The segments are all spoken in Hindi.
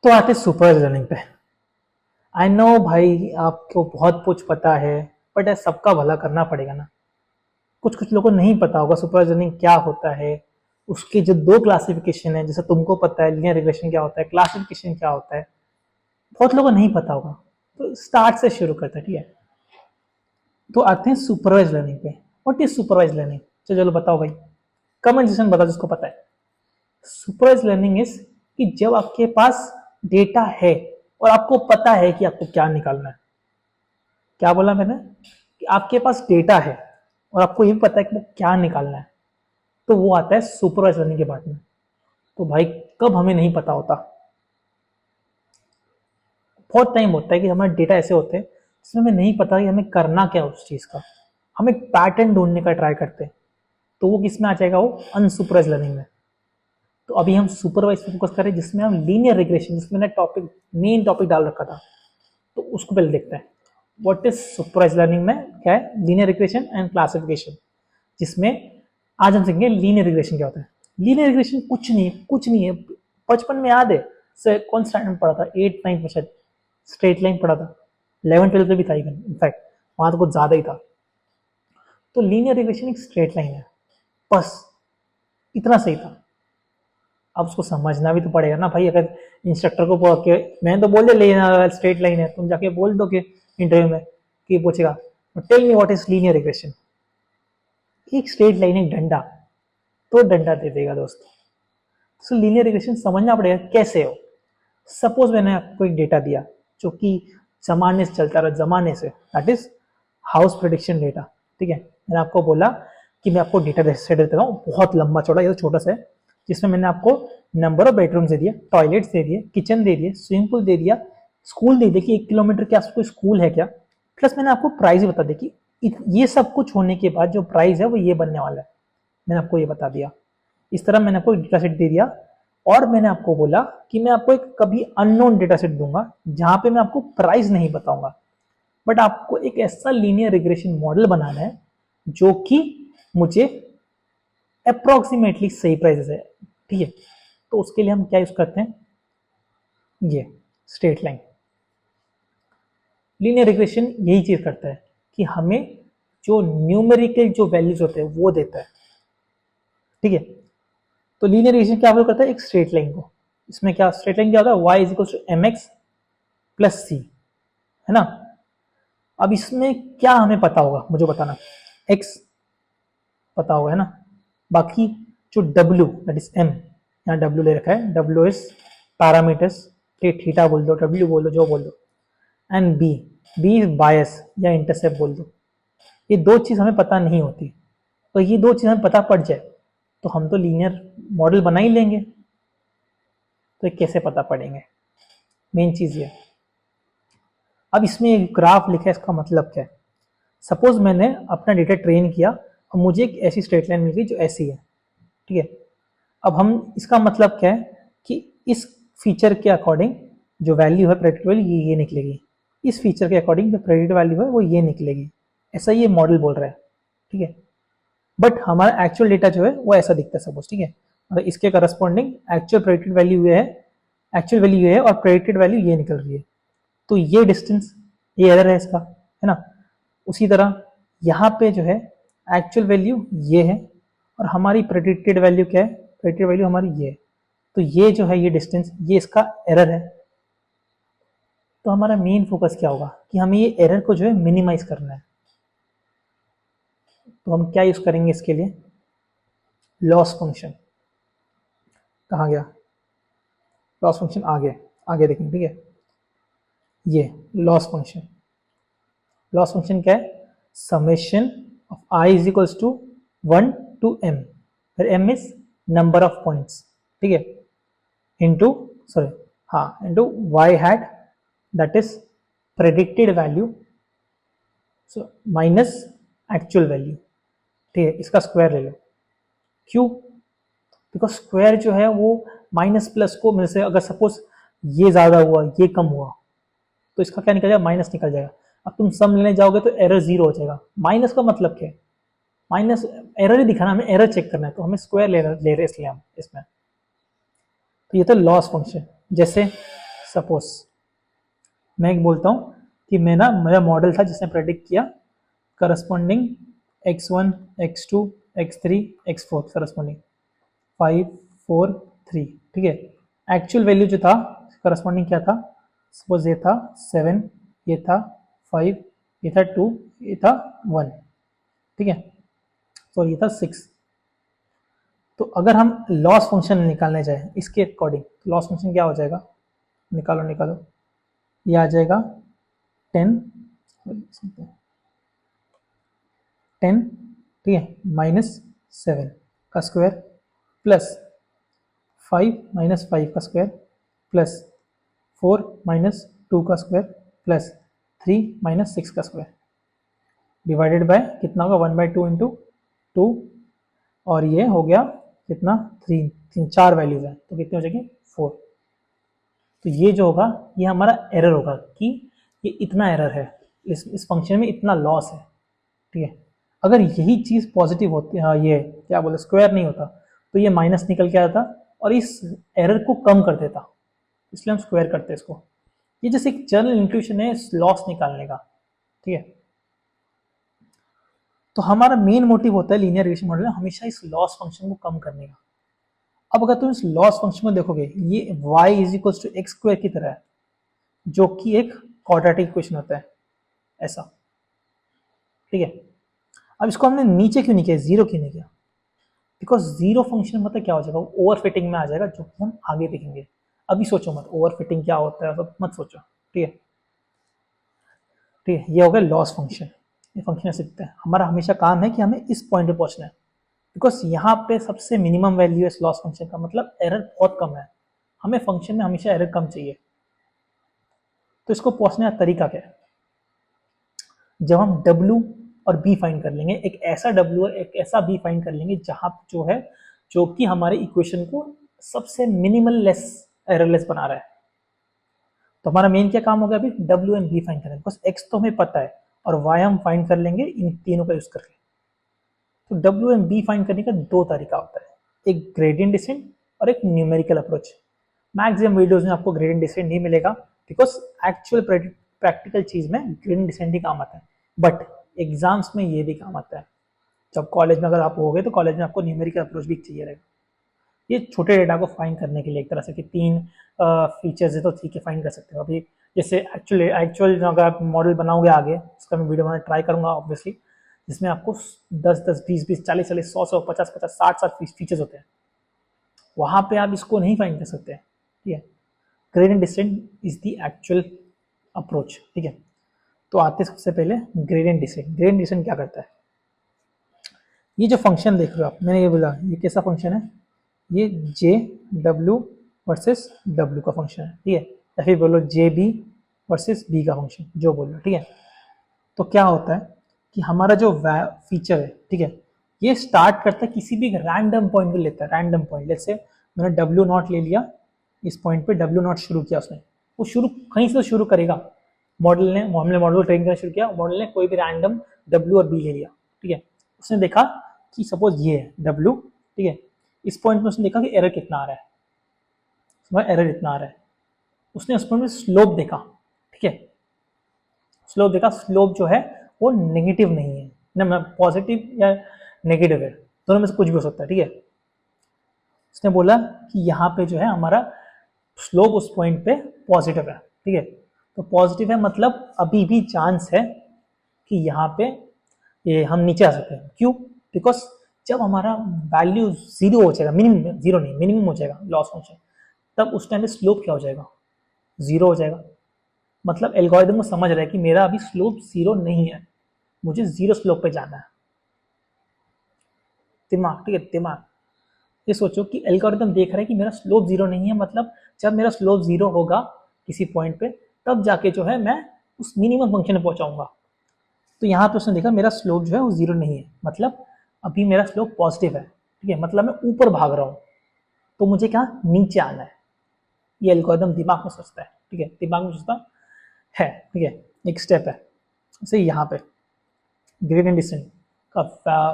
तो आते सुपरवाइज लर्निंग पे। आई नो भाई आपको बहुत कुछ पता है, बट सबका भला करना पड़ेगा ना। कुछ कुछ लोगों को नहीं पता होगा सुपरवाइज लर्निंग क्या होता है। उसके जो दो क्लासिफिकेशन है, जैसे तुमको पता है लीनियर रिग्रेशन क्या होता है, क्लासिफिकेशन क्या होता है, बहुत लोगों को नहीं पता होगा। तो स्टार्ट से शुरू करते हैं, ठीक है। तो आते हैं सुपरवाइज लर्निंग पे। What is supervise learning? चलो बताओ भाई, कमेंट सेक्शन बताओ जिसको पता है। सुपरवाइज लर्निंग इज कि जब आपके पास डेटा है और आपको पता है कि आपको क्या निकालना है। क्या बोला मैंने? कि आपके पास डेटा है और आपको ये पता है कि वो क्या निकालना है, तो वो आता है सुपरवाइज लर्निंग के बारे में। तो भाई कब हमें नहीं पता होता, बहुत टाइम होता है कि हमारे डेटा ऐसे होते हैं जिसमें हमें नहीं पता कि हमें करना क्या उस चीज का। हम एक पैटर्न ढूंढने का ट्राई करते हैं, तो वो किस में आ जाएगा? वो अनसुपरवाइज लर्निंग में। तो अभी हम सुपरवाइज पे फोकस करें, जिसमें हम लीनियर रिग्रेशन, जिसमें मैंने टॉपिक मेन टॉपिक डाल रखा था, तो उसको पहले देखते हैं। व्हाट इज सुपरवाइज लर्निंग में क्या है? लीनियर रिग्रेशन एंड क्लासिफिकेशन, जिसमें आज हम सीखेंगे लीनियर रिग्रेशन क्या होता है। लीनियर रिग्रेशन कुछ नहीं है। बचपन में याद है सर, कौन स्टैंडर्ड में पढ़ा था? 8 9 में शायद स्ट्रेट लाइन पढ़ा था। 11 12 में भी था इनफैक्ट, वहां तो कुछ ज्यादा ही था। तो लीनियर रिग्रेशन एक स्ट्रेट लाइन है, बस इतना सही था। अब उसको समझना भी तो पड़ेगा ना भाई। अगर इंस्ट्रक्टर को बोल के मैंने तो बोल दिया स्ट्रेट लाइन है, तुम जाके बोल दो कि इंटरव्यू में कि पूछेगा tell me what is linear regression. एक स्ट्रेट लाइन, एक डंडा, तो डंडा दे देगा दोस्त। सो लीनियर रिग्रेशन समझना पड़ेगा कैसे हो। सपोज मैंने आपको एक डेटा दिया जो कि जमाने से चलता रहा, जमाने से, that is house prediction data. ठीक है, मैंने आपको बोला कि मैं आपको डेटा सेट देता हूँ बहुत लंबा चौड़ा, ये तो छोटा सा है, जिसमें मैंने आपको नंबर ऑफ बेडरूम्स दे दिया, टॉयलेट्स दे दिए, किचन दे दिए, स्विमिंग पूल दे दिया, स्कूल दे दिया कि 1 किलोमीटर के आसपास कोई स्कूल है क्या, प्लस मैंने आपको प्राइस बता दिया कि ये सब कुछ होने के बाद जो प्राइस है वो ये बनने वाला है। मैंने आपको ये बता दिया। इस तरह मैंने आपको डेटा सेट दे दिया, और मैंने आपको बोला कि मैं आपको एक कभी अननोन डेटा सेट दूंगा जहां पे मैं आपको प्राइस नहीं बताऊंगा, बट आपको एक ऐसा लीनियर रिग्रेशन मॉडल बनाना है जो कि मुझे अप्रोक्सीमेटली सही प्राइसेस है। ठीक है, तो उसके लिए हम क्या यूज करते हैं? ये स्ट्रेट लाइन। लीनियर रिग्रेशन यही चीज करता है कि हमें जो न्यूमेरिकल जो वैल्यूज होते हैं वो देता है। ठीक है, तो लीनियर रिग्रेशन क्या करता है? एक स्ट्रेट लाइन को, इसमें क्या स्ट्रेट लाइन क्या होता है? y is equal to m x plus c, है ना। अब इसमें क्या हमें पता होगा, मुझे बताना। x पता होगा, है ना। बाकी जो w दैट इज m, यहाँ w ले रखा है, w इज पैरामीटर्स, थीटा बोल दो, w बोल दो, जो बोल दो, एंड b इज बायस या इंटरसेप्ट बोल दो। ये दो चीज हमें पता नहीं होती, तो ये दो चीज हमें पता पड़ जाए तो हम तो लीनियर मॉडल बना ही लेंगे। तो ये कैसे पता पड़ेंगे? मेन चीज ये। अब इसमें एक ग्राफ लिखा है, इसका मतलब क्या है? सपोज मैंने अपना डेटा ट्रेन किया और मुझे एक ऐसी स्ट्रेट लाइन मिल गई जो ऐसी है। ठीक है, अब हम इसका मतलब क्या है कि इस फीचर के अकॉर्डिंग जो वैल्यू है प्रेडिक्ट वैल्यू ये निकलेगी, इस फीचर के अकॉर्डिंग जो प्रेडिक्ट वैल्यू है वो ये निकलेगी। ऐसा ये मॉडल बोल रहा है। ठीक है, बट हमारा एक्चुअल डेटा जो है वो ऐसा दिखता है सपोज। ठीक है, मतलब इसके करस्पॉन्डिंग एक्चुअल प्रेडिक्टेड वैल्यू ये है, एक्चुअल वैल्यू ये है और प्रेडिक्टेड वैल्यू ये निकल रही है। तो ये डिस्टेंस, ये एरर है इसका, है ना। उसी तरह यहाँ पे जो है एक्चुअल वैल्यू ये है और हमारी प्रेडिक्टेड वैल्यू क्या है? प्रेडिक्टेड वैल्यू हमारी ये है। तो ये जो है ये डिस्टेंस, ये इसका एरर है। तो हमारा मेन फोकस क्या होगा कि हमें ये एरर को जो है मिनिमाइज करना है। तो हम क्या यूज करेंगे इसके लिए? Loss function. कहाँ गया लॉस फंक्शन? आगे आगे देखेंगे। ठीक है, ये लॉस फंक्शन। लॉस फंक्शन क्या है? Summation of i is equals to 1 to m, फिर m is number of points. ठीक है, इंटू सॉरी हाँ into y hat that is predicted value so minus actual value. ठीक है, इसका स्क्वायर ले लो। क्यों? बिकॉज स्क्वायर जो है वो माइनस प्लस को में से, अगर सपोज ये ज्यादा हुआ ये कम हुआ तो इसका क्या निकल जाएगा? माइनस निकल जाएगा। अब तुम सम लेने जाओगे तो एरर 0 हो जाएगा। माइनस का मतलब क्या है? माइनस एरर ही दिखाना, हमें एरर चेक करना है, तो हमें स्क्वायर ले रहे इसलिए हम इसमें। तो ये तो लॉस फंक्शन। जैसे सपोज मैं एक बोलता हूँ कि मेरा मॉडल था जिसने प्रेडिक्ट किया corresponding x1 x2 x3 x4 corresponding 5 4 3, ठीक है। एक्चुअल वैल्यू जो था करस्पॉन्डिंग क्या था, सपोज ये था 7, ये था 5, ये था 2, ये था 1, ठीक है, तो ये था 6। तो अगर हम लॉस फंक्शन निकालने जाए इसके अकॉर्डिंग, तो लॉस फंक्शन क्या हो जाएगा, निकालो, ये आ जाएगा 10, ठीक है, -7 का स्क्वायर प्लस 5 -5 का स्क्वायर प्लस 4 -2 का स्क्वायर प्लस 3 -6 का स्क्वायर डिवाइडेड बाय कितना होगा 1/2 इंटू 2, और ये हो गया कितना 3 4 वैल्यूज हैं तो कितने हो जाएंगे 4। तो ये जो होगा ये हमारा एरर होगा कि ये इतना एरर है, इस फंक्शन में इतना लॉस है, ठीक है। अगर यही चीज़ पॉजिटिव होती है, ये क्या बोले स्क्वायर नहीं होता तो ये माइनस निकल के आता और इस एरर को कम कर देता, इसलिए हम स्क्वायर करते हैं इसको। ये जैसे एक जनरल इंट्यूशन है लॉस निकालने का, ठीक है। तो हमारा मेन मोटिव होता है लीनियर रिग्रेशन मॉडल में हमेशा इस लॉस फंक्शन को कम करने का। अब अगर तुम इस लॉस फंक्शन में देखोगे ये y = x² की तरह है, जो कि एक क्वाड्रेटिक इक्वेशन होता है ऐसा, ठीक है। अब इसको हमने नीचे क्यों नहीं किया, जीरो क्यों नहीं किया, बिकॉज जीरो फंक्शन मतलब क्या हो जाएगा, ओवरफिटिंग में आ जाएगा, जो कि हम आगे देखेंगे। अभी सोचो मत ओवरफिटिंग क्या होता है, सब मत सोचो, ठीक है, ठीक है। ये हो गया लॉस फंक्शन, ये फंक्शन ऐसे दिखता है। हमारा हमेशा काम है कि हमें इस पॉइंट पे पहुंचना है, बिकॉज यहाँ पे सबसे मिनिमम वैल्यू है इस लॉस फंक्शन का, मतलब एरर बहुत कम है, हमें फंक्शन में हमेशा एरर कम चाहिए। तो इसको पहुंचने का तरीका क्या है, जब हम W और B फाइंड कर लेंगे, एक ऐसा W और एक ऐसा B फाइंड कर लेंगे जहां जो है जो कि हमारे इक्वेशन को सबसे मिनिमल लेस एररलेस बना रहा है। तो हमारा मेन क्या काम होगा अभी, W एंड B फाइंड करना है, बिकॉज X तो हमें पता है और Y हम फाइंड कर लेंगे इन तीनों का यूज करके। तो W एंड B फाइंड करने का दो तरीका होता है, एक ग्रेडियंट डिसेंट और एक न्यूमेरिकल अप्रोच। मैक्सिमम वीडियोस में आपको ग्रेडियंट डिसेंट नहीं मिलेगा, बिकॉज एक्चुअल प्रैक्टिकल चीज में ग्रेडियंट डिसेंट ही काम आता है, बट एग्जाम्स में ये भी काम आता है। जब कॉलेज में अगर आप होगे तो कॉलेज में आपको न्यूमेरिकल अप्रोच भी चाहिए रहेगा, ये छोटे डेटा को फाइंड करने के लिए एक तरह से कि 3 फीचर्स है तो ठीक है फाइंड कर सकते हो। अभी जैसे एक्चुअल अगर आप मॉडल बनाओगे आगे, इसका मैं वीडियो बनाना ट्राई करूंगा ऑब्वियसली, जिसमें आपको 10-10 20-20 40-40 100-100 50-50 60-60 फीचर्स होते हैं, वहां पे आप इसको नहीं फाइंड कर सकते, ठीक है। Gradient descent is the actual approach, ठीक है। तो आते सबसे पहले ग्रेडियंट डिसेंट। ग्रेडियंट डिसेंट क्या करता है, ये जो फंक्शन देख रहे हो आप, मैंने ये बोला ये कैसा फंक्शन है, ये JW वर्सेस W का फंक्शन है, ठीक है, या फिर बोलो JB वर्सेस B का फंक्शन, जो बोलो, ठीक है। तो क्या होता है कि हमारा जो फीचर है, ठीक है, ये स्टार्ट करता है किसी भी रैंडम पॉइंट को लेता है, रैंडम पॉइंट। जैसे मैंने W0 ले लिया, इस पॉइंट पे W0 शुरू किया उसने, वो शुरू कहीं से तो शुरू करेगा, मॉडल ने, हमने मॉडल को ट्रेन करना शुरू किया, मॉडल ने कोई भी रैंडम W और B ले लिया, ठीक है। उसने देखा कि सपोज ये है W, ठीक है, इस पॉइंट में उसने देखा कि एरर कितना आ रहा है, एरर इतना आ रहा है, उसने उस पॉइंट में स्लोप देखा, ठीक है, स्लोप देखा, स्लोप जो है वो नेगेटिव नहीं है ना, पॉजिटिव या नेगेटिव है, दोनों में से कुछ भी हो सकता है, ठीक है। उसने बोला कि यहाँ पे जो है हमारा स्लोप उस पॉइंट पे पॉजिटिव है, ठीक है। तो पॉजिटिव है मतलब अभी भी चांस है कि यहाँ पे ये हम नीचे आ सकते हैं। क्यों, बिकॉज जब हमारा वैल्यू जीरो हो जाएगा, मिनिमम जीरो नहीं मिनिमम हो जाएगा लॉस फंक्शन, तब उस टाइम पे स्लोप क्या हो जाएगा, जीरो हो जाएगा। मतलब एल्गोरिथम को समझ रहा है कि मेरा अभी स्लोप जीरो नहीं है, मुझे जीरो स्लोप पे जाना है। दिमाग, ठीक है, दिमाग। ये सोचो कि एल्गोरिथम देख रहा है कि मेरा स्लोप जीरो नहीं है, मतलब जब मेरा स्लोप जीरो होगा किसी पॉइंट पे, तब जाके जो है मैं उस मिनिमम फंक्शन में पहुंचाऊंगा। तो यहाँ पे उसने देखा मेरा स्लोप जो है वो जीरो नहीं है, मतलब अभी मेरा स्लोप पॉजिटिव है, ठीक है, मतलब मैं ऊपर भाग रहा हूँ, तो मुझे क्या नीचे आना है। ये एल्गोरिथम दिमाग में सोचता है, ठीक है, दिमाग में सोचता है, ठीक है। एक स्टेप है जैसे यहाँ पे ग्रेडियंट डिसेंट का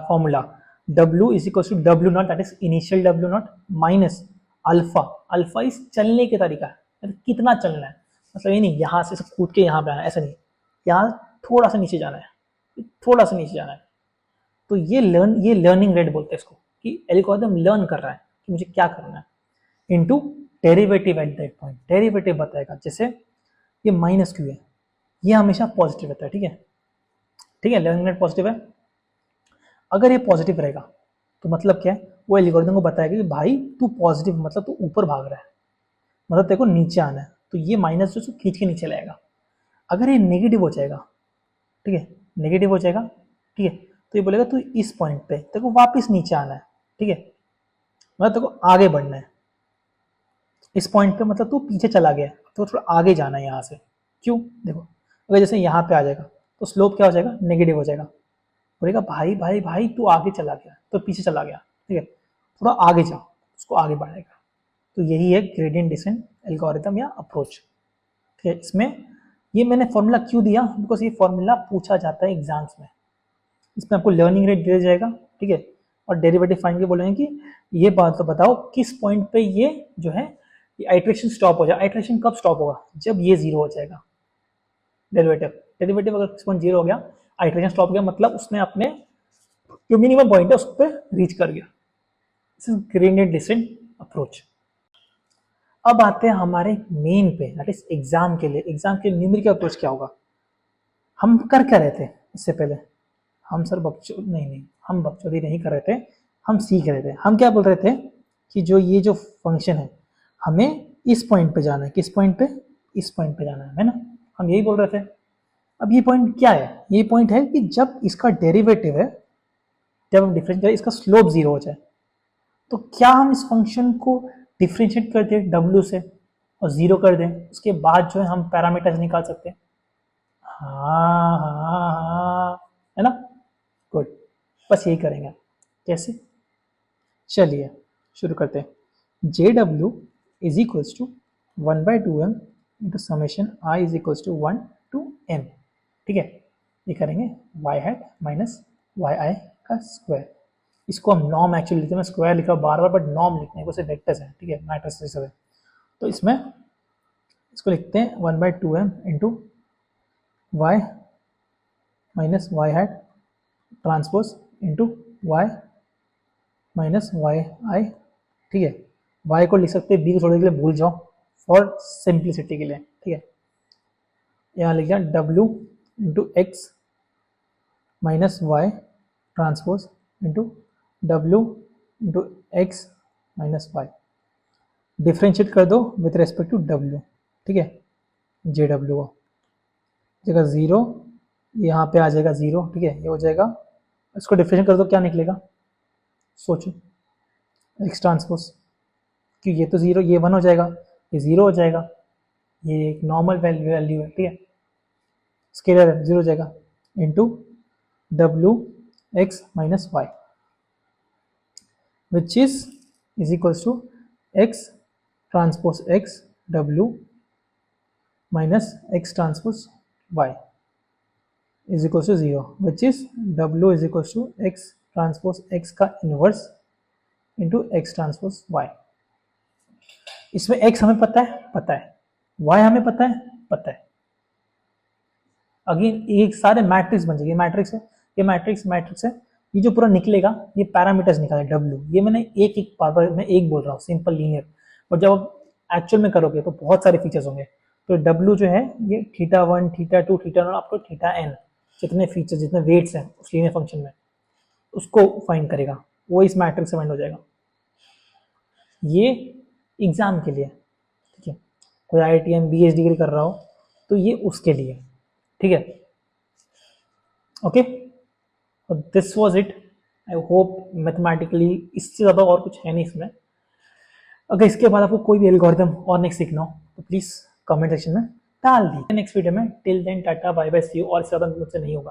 formula, W = W0, that is initial W0 minus alpha, alpha इस चलने के तरीका है, मतलब कितना चलना है, मतलब ये नहीं यहाँ से कूद के यहाँ पे आना है, ऐसा नहीं, यहाँ थोड़ा सा नीचे जाना है, थोड़ा सा नीचे जाना है। तो ये लर्निंग रेट बोलते हैं इसको, कि एल्गोरिथम लर्न कर रहा है कि मुझे क्या करना है, into derivative at that point. Derivative बताएगा, जैसे ये माइनस क्यू है, ये हमेशा पॉजिटिव रहता है, ठीक है, ठीक है, लर्निंग रेट पॉजिटिव है। अगर ये पॉजिटिव रहेगा तो मतलब क्या है, वो एल्गोरिथम को बताएगा कि भाई तू पॉजिटिव मतलब तू ऊपर भाग रहा है, मतलब तेरे को नीचे आना है, तो ये माइनस जो खींच के नीचे लाएगा। अगर ये नेगेटिव हो जाएगा, ठीक है, नेगेटिव हो जाएगा, ठीक है, तो ये बोलेगा तू इस पॉइंट पे तेरे को वापस नीचे आना है, ठीक है, मतलब तेरे को आगे बढ़ना है। इस पॉइंट पे मतलब तू पीछे चला गया, तो थोड़ा आगे जाना है यहाँ से। क्यों, देखो अगर जैसे यहाँ पे आ जाएगा तो स्लोप क्या हो जाएगा, नेगेटिव हो जाएगा। बोलेगा भाई भाई भाई तू आगे चला गया, तो पीछे चला गया, ठीक है, थोड़ा आगे जा, उसको आगे बढ़ाएगा। तो यही है ग्रेडियंट डिसेंट एल्गोरिथम या अप्रोच, ठीक है। इसमें ये मैंने फॉर्मूला क्यों दिया, बिकॉज ये फॉर्मूला पूछा जाता है एग्जाम्स में। इसमें आपको लर्निंग रेट दिया जाएगा, ठीक है, और डेरिवेटिव फाइंड के बोलेंगे कि ये बात तो बताओ किस पॉइंट पे ये जो है आइट्रेशन स्टॉप हो जाए। आइट्रेशन कब स्टॉप होगा, जब ये जीरो हो जाएगा। डेरिवेटिव डेरिवेटिव अगर किस पॉइंट जीरो हो गया, आइट्रेशन स्टॉप हो गया, मतलब उसने अपने जो मिनिमम पॉइंट है उस पर रीच कर गया। This is gradient descent approach. अब आते हैं हमारे मेन पे, दैट इज एग्जाम के लिए। एग्जाम के न्यूमेरिकल अप्रोच क्या होगा, हम कर क्या रहे थे इससे पहले, हम सर नहीं हम बकचोदी नहीं कर रहे थे, हम सीख रहे थे। हम क्या बोल रहे थे कि जो ये जो फंक्शन है हमें इस पॉइंट पे जाना है, किस पॉइंट पे, इस पॉइंट पे जाना है ना, हम यही बोल रहे थे। अब ये पॉइंट क्या है, ये पॉइंट है कि जब इसका डेरिवेटिव है, जब हम डिफरेंशिएट करें, इसका स्लोप जीरो हो जाए, तो क्या हम इस फंक्शन को डिफ्रेंशिएट कर दें w से और जीरो कर दें, उसके बाद जो है हम पैरामीटर्स निकाल सकते हैं। हाँ हाँ हाँ, है ना, गुड, बस यही करेंगे। कैसे, चलिए शुरू करते हैं। जे डब्ल्यू is equals to 1/2m into summation i is equals to 1 to n, ठीक है। ये करेंगे y hat minus y i का स्क्वायर। इसको हम नॉर्म एक्चुअली लिखते हैं, मैं स्क्वायर लिखा बार बार, बट नॉर्म लिखने को सिर्फ वेक्टर्स है, ठीक है, मैट्रिक्स जैसे है। तो इसमें इसको लिखते हैं 1/2m into y minus y hat transpose into y minus y i, ठीक है। वाई को लिख सकते हैं, बी को थोड़े के लिए भूल जाओ फॉर सिंप्लिसिटी के लिए, ठीक है। यहाँ लिख दिया w into x minus y transpose into w into x minus y. Differentiate कर दो विथ रेस्पेक्ट टू w, ठीक है, जे डब्ल्यू को जगह जीरो, यहाँ पे आ जाएगा जीरो, ठीक है, ये हो जाएगा। इसको डिफ्रेंशिएट कर दो, क्या निकलेगा, सोचो, एक्स ट्रांसपोज, क्योंकि ये तो जीरो, ये वन हो जाएगा, ये जीरो हो जाएगा, ये एक नॉर्मल वैल्यू है, ठीक है, स्केलर है, जीरो हो जाएगा, into w x minus y which is equals to x transpose x w minus x transpose y is equals to 0, which is w is equals to x transpose x का inverse into x transpose y। इसमें x हमें पता है, y हमें पता है। अगेन ये सारे मैट्रिक्स बन जाएगी, मैट्रिक्स है, ये मैट्रिक्स है, ये जो पूरा निकलेगा ये पैरामीटर्स निकाले w। ये मैंने एक बार मैं एक बोल रहा हूँ, सिंपल लीनियर, और जब आप एक्चुअल में करोगे तो बहुत सारे फीचर्स होंगे। तो w जो है ये θ1 θ2 θ1 आपको θn, जितने फीचर्स जितने वेट्स हैं उस लीनियर फंक्शन में, उसको फाइंड करेगा, वो इस मैट्रिक्स से फाइंड हो जाएगा। ये एग्जाम के लिए, ठीक है, कोई IITM BS डिग्री कर रहा हो तो ये उसके लिए, ठीक है, okay. This was it, I hope mathematically इससे ज़्यादा और कुछ है नहीं इसमें। अगर इसके बाद आपको कोई भी एल्गोरिथम और नेक्स्ट सीखना हो तो प्लीज़ कमेंट सेक्शन में डाल दी। नेक्स्ट वीडियो में, till then tata bye bye see you, और इससे ज़्यादा मुझसे नहीं होगा।